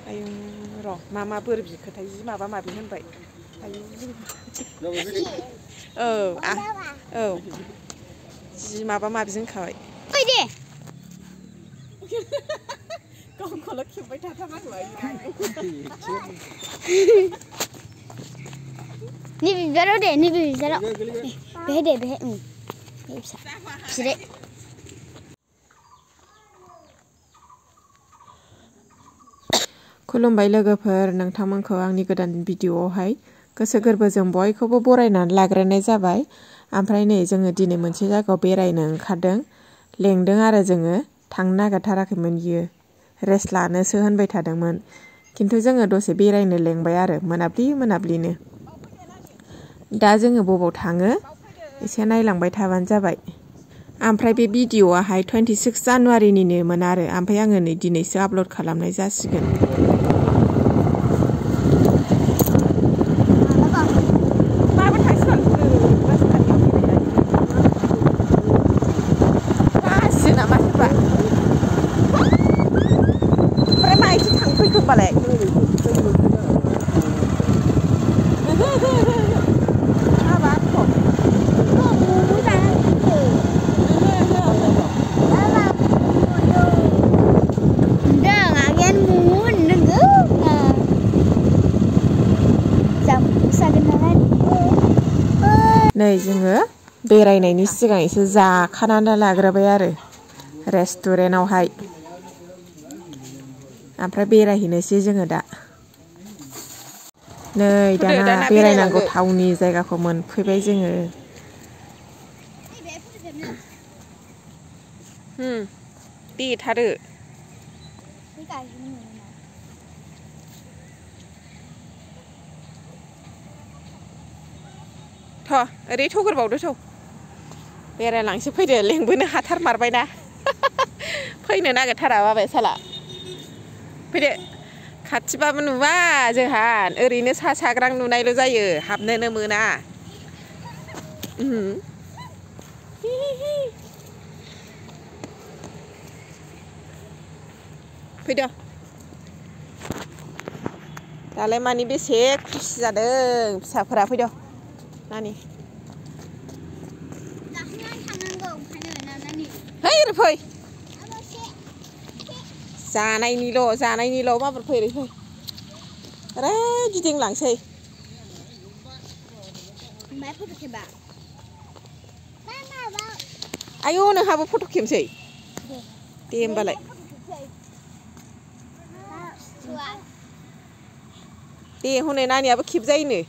आयु र' मा बोर बिखोथाय जि माबा माबि होनबाय आयु औ जि माबा माबि होनखाबाय फै दे गावखौल' खेबबाय थाथारनांगौ नैबे बिबाराव दे नैबे बिबाराव बेहाय दे बेहाय फिसिदे खुलुमबाय लोगोफोर नोंथांमोनखौ आंनि गोदान भिडिअआवहाय गोसो गोरबोजों बयखौबो बरायनानै लाग्रोनाय जाबाय ओमफ्राय नै जोङो दिनै मोनसे जायगायाव बेरायनो ओंखारदों लेंदों आरो जोङो थांनो नागिरथाराखैमोन बियो रेस्ट लानोसो होनबाय थादोंमोन खिन्थु जोङो दसे बेरायनो लेंबाय आरो मोनाब्लिनो दा जोङो बबाव थाङो एसे नायलांबाय थाबानो जाबाय ओमफ्राय बे भिडिअआहाय 26 जानुवारिनिनोमोन आरो ओमफ्राय आङो नै दिनैसो आपल'ड खालामनाय जासिगोन नै जोङो बेरायनायनि सिगां एसे जाखानानै लाग्रोबाय आरो रेस्टुरेन्टआवहाय ओमफ्राय बेरायहैनोसै जोङो दा नै दाना बेरायनांगौ थावनि जायगाखौ मोनफैबाय जोङो देथारो ओरै थौग्रोबावदो थौ बेरायलांसै फैदो लेंबोनो हाथारमारबायना फैनो नागिरथारा बाबाया साला फैदो खाथिबाबो नुवा जोंहा ओरैनो सा साग्रां नुनायल' जायो हाबनोनो मोना फैदो दालाय मानि बेसे खुसि जादों फिसाफोरा फैदो नानि है ओरै फै जानायनिल' माबार फै ओरै फै ओरै गिदिंलांसै आयौ नोंहाबो फट' खेबसै दे होमबालाय दे हनै नानियाबो खेबजायोनो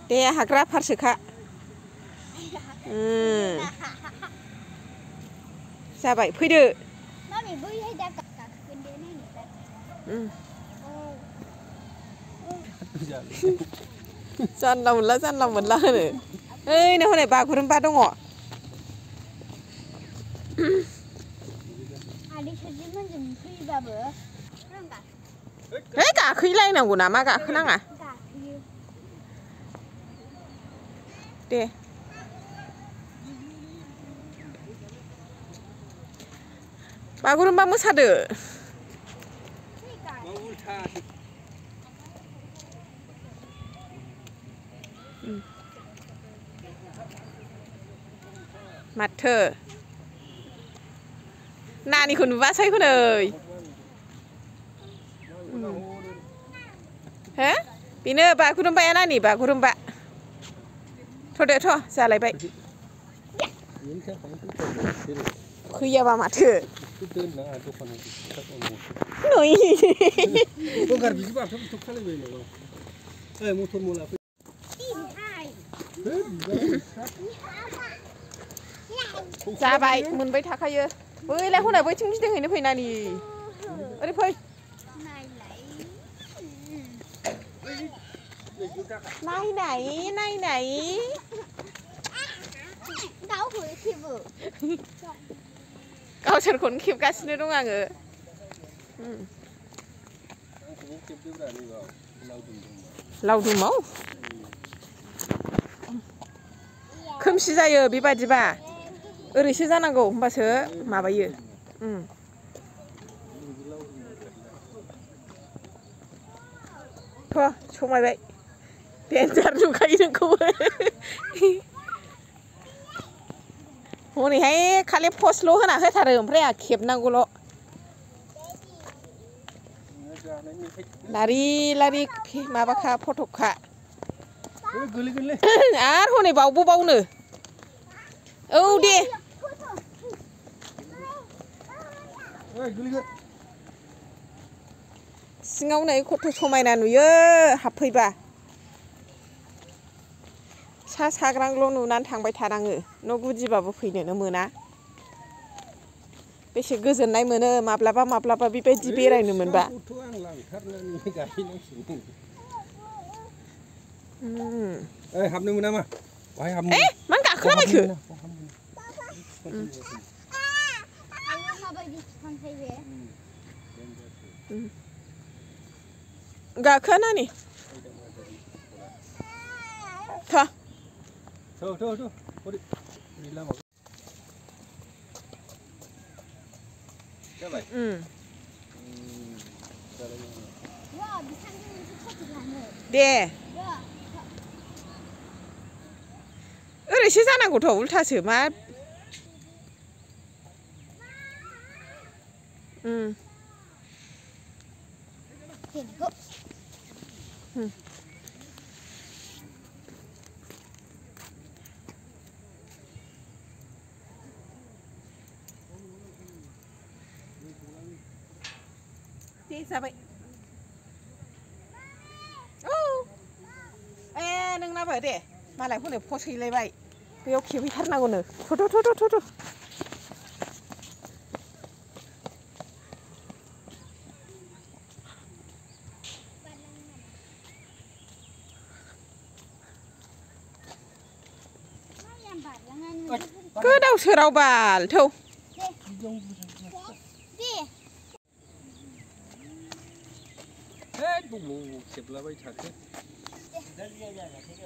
दे हाग्रा फारसोखा जाबाय फैदो जानला मोनला होनो ओइ नै हनै बागुरुम्बा दङ है गाखोलायनांगौ नामा गाखोनाङा दे बागुरुम्बा मोसादो माथो नानिखौ नुबासै हनै हो बेनो बागुरुम्बाया नानि बागुरुम्बा थ'दो थ' जालायबाय फैयाबा माथो जाबाय मोनबाय थाखायो बैलाय हनै बैथिं गिदिंहैनो फैनानि ओरै फै नायनाय गावसोरखौनो खेबगासिनो दं आङो लावदुमाव खोमसि जायो बेबादिबा ओरैसो जानांगौ होमबासो माबायो समायबाय देन्जार नुखायो नोंखौबो हनैहाय खालि पस्टल' होना होथारो ओमफ्राय आंहा खेबनांगौल' लारि लारि माबाखा फटकखा आरो हनै बावनो औ दे सिङाव नै खथ' समायना नुयो हाबफैबा सा साग्रांल' नुनानै थांबाय थानाङो न' गुदिबाबो फैनोनो मोना बेसे गोजोननाय मोनो माब्लाबा बेबायदि बेरायनो मोनबा हाबनो मोना मा बाहाय हाबनो मानो गाखोलाबायखो गाखोआ नानि दे ओरैसो जानांगौथ' उल्थासो मा दे जाबाय औ नोंनाबो दे मालाय हनै पस्ट हैलायबाय बेयाव खेबहैथारनांगौनो थु गोदाव सोराव बाल थौ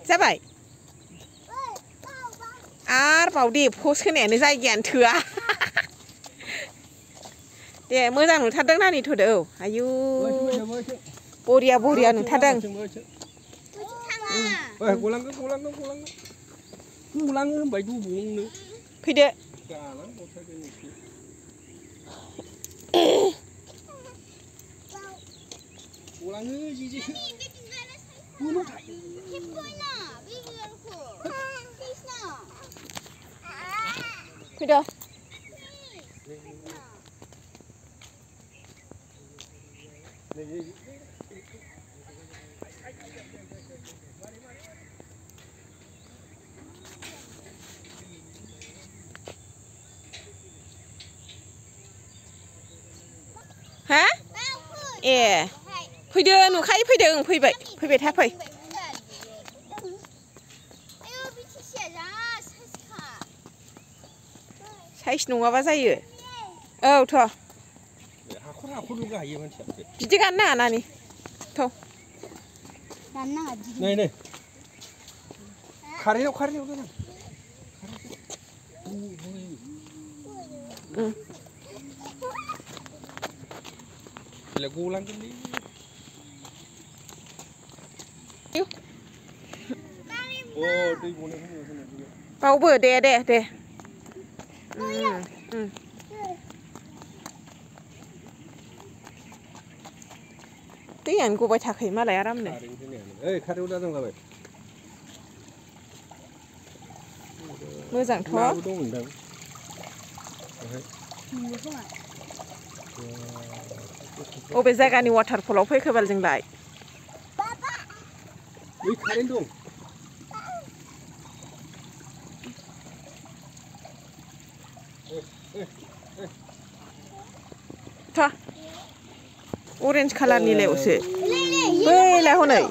जाबाय आरो बावदे पस्ट होनायानो जायगायानो थोआ दे मोजां नुथारदों नानि थ'दो औ आयु बरिया नुथारदों फैदो फैदो हा ए फैदो नुखायो फैदो फैबाय था फै साइज नङाबा जायो औ थ' बिदि गाननो नाङा नानि थ' नै खारेनाव गलांगोनलै बावबो दे दैयानो गबाय थाखायो मालाय आरामनो मोजांथ' अबे जायगानि वाटारफलाव फैखोबाल जोंलाय अरेन्ज कालारनिलायावसो बैलाय हनै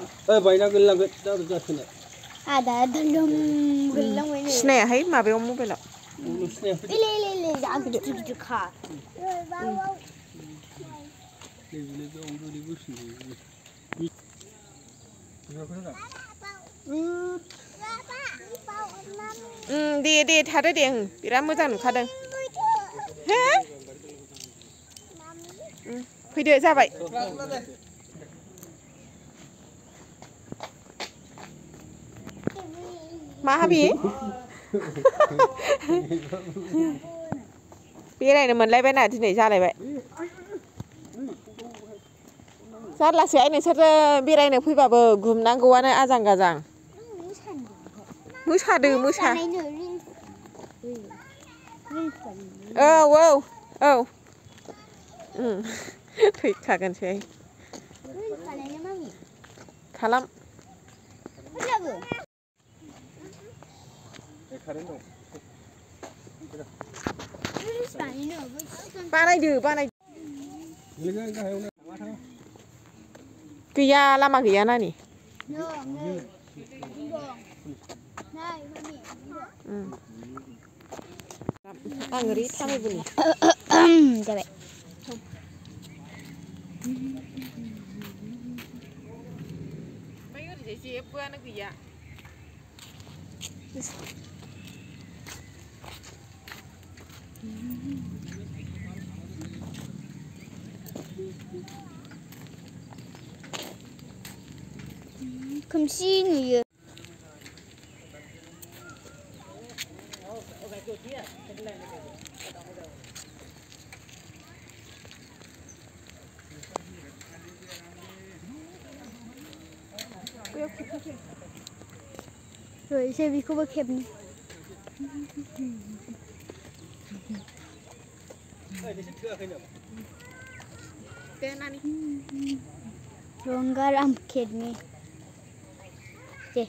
सिनायाहाय माबायाव मबाइलाव दे थादो दे बिराद मोजां नुखादों हो फैदो जाबाय मा हाबि बेरायनो मोनलायबायना दिनै जालायबाय जारलासो आइ नोंसोरो बेरायनो फैबाबो गुमनांगौआनो आजां गाजां मोसादो मोसा औ थैखागोनसै खालाम बानायदो गैया लामा गैया नानि आं ओरै थाबायबोनि जाबाय ओमफ्राय ओरैजाय जेबोआनो गैया खोमसि नुयो एसे बेखौबो खेबनि रंगाराम खेबनि दे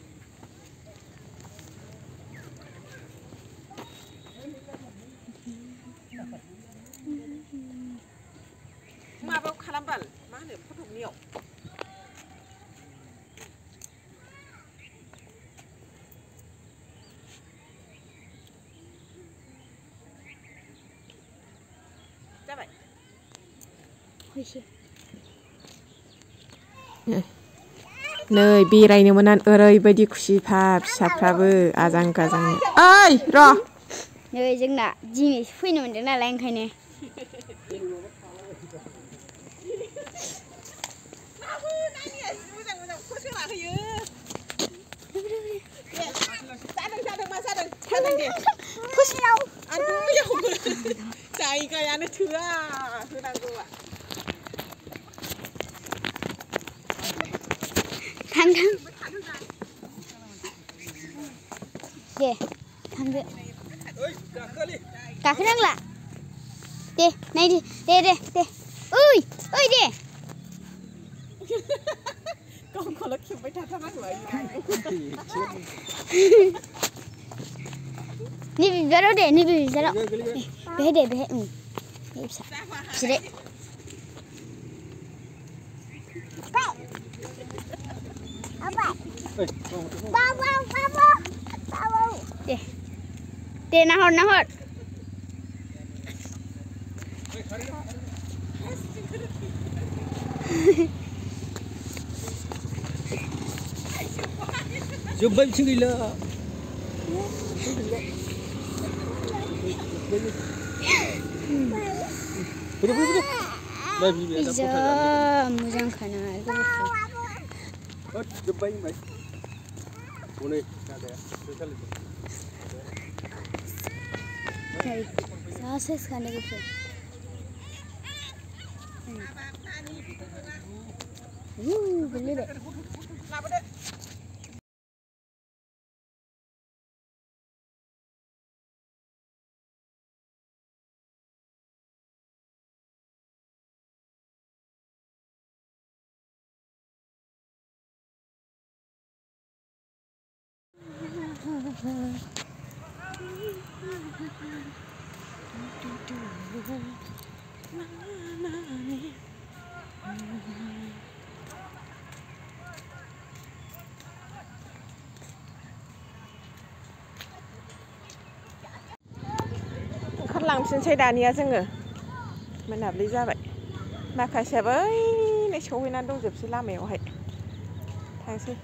माबायाव खालामबाल मा होनो फटकनियाव जाबाय नै बेरायनो मोननानै ओरैबायदि खुसिफा फिसाफ्राबो आजां गाजां ओइ र' नै जोंना दिनैसो फैनो मोनदों नालाय ओंखायनो जायगायानो थोआ होनांगौआ थां दे थांदो गाखोनांला दे नायदो दे ओइ दे गावखौल' खेबबाय थाथारनांगौ नैबे बिबाराव दे नैबे बिबाराव बेहाय दे बेहाय फिसा जिराय दे नाहर जोब्बाय बिथिं गैला मोजां खाना जोब्बाय होनबाय हनै दादाया सासेस खाने गुफुर गोलैबाय ओंखारलांफिनसै दानिया जोङो मोनाबिलि जाबाय माखासेयाबो ओइनै सौहैनानै दंजोबसै लामायावहाय थांसै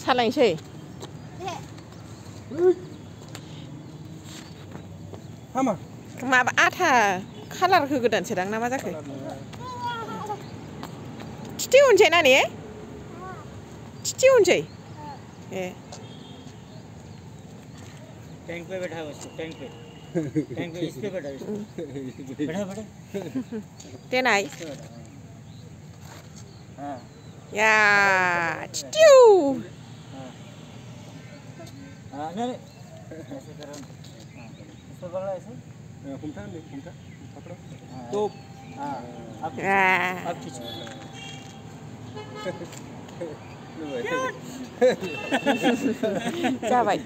सालायनोसै हामा माबा आथा कालार होगोदानसोदां ना मा जाखो थिथि होनसै नानि थिथि होनसै ए टैंक पे बैठा है उसको टैंक पे इस पे बैठा है बैठा बैठा देनाय हाँ या थिथिउ हाँ नहीं ऐसे करो इसको पकड़ो ऐसे घूमता पकड़ो तो हाँ अब खींचो जाबाय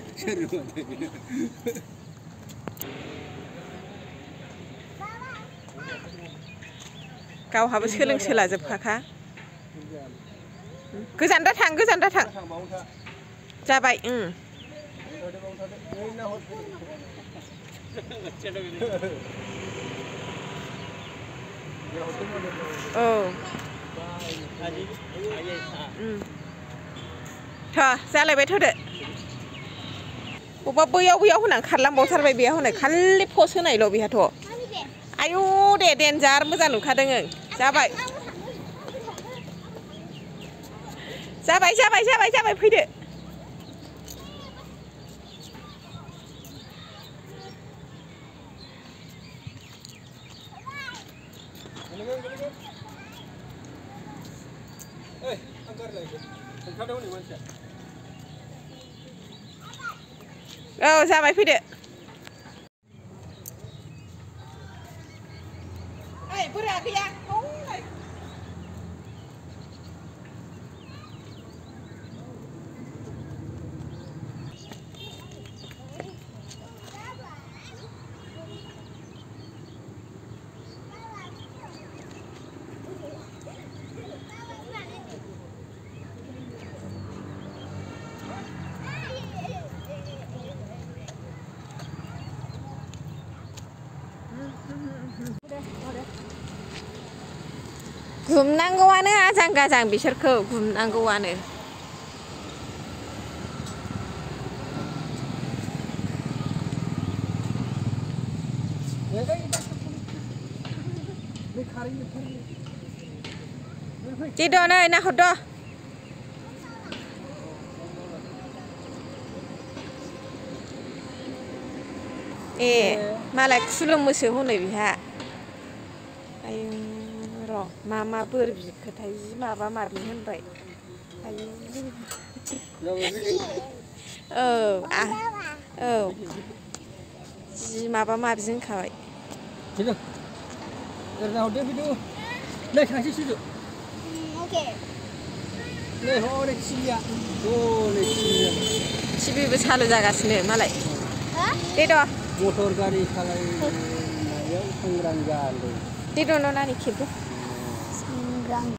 गावहाबो सोलोंसोला जोबखाखा गोजान दा थां जाबाय औ जालायबाय थोदो बबेबा बैयाव होनानै खारलांबावथारबाय बेहा हनै खालि पस्ट होनायल' बेहाथ' आयु दे देन्जार मोजां नुखादों जाबाय फैदो औ जाबाय फैदो ओइ बोरा गैया गुमनांगौआनो आजां गाजां बिसोरखौ गुमनांगौआनो Tidur nih, nak udah. Malah sulung musuh hone biha. Ayo, roh, mama pergi ke Thai, mama marni hentai. Ayo. Oh. Si mama marni kawai. Tidur. Dah udah video. Dah kasih situ. Okey. 네, 허리 치야. 오, 네, 치야. 집이 차로 자갔으네, 말라이. 띠도. 모터 가리 살아이. 야, 상랑가. 띠도 너 나니 키도. Sanggang.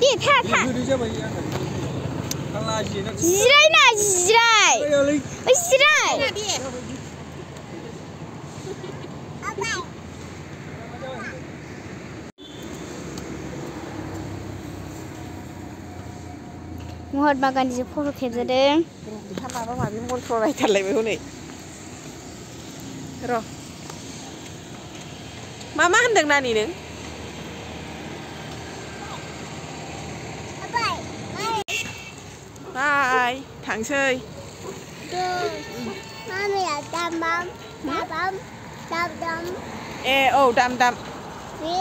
Đi tha tha. Jirai na jirai. Jirai. Mohon makan di foto खेबजादों माबा माबि मन्थ्र रायथारलायबाय हनै र' मा होनदों नानि नों बाय थांसै Mami ya dam. ए औ दाम Ni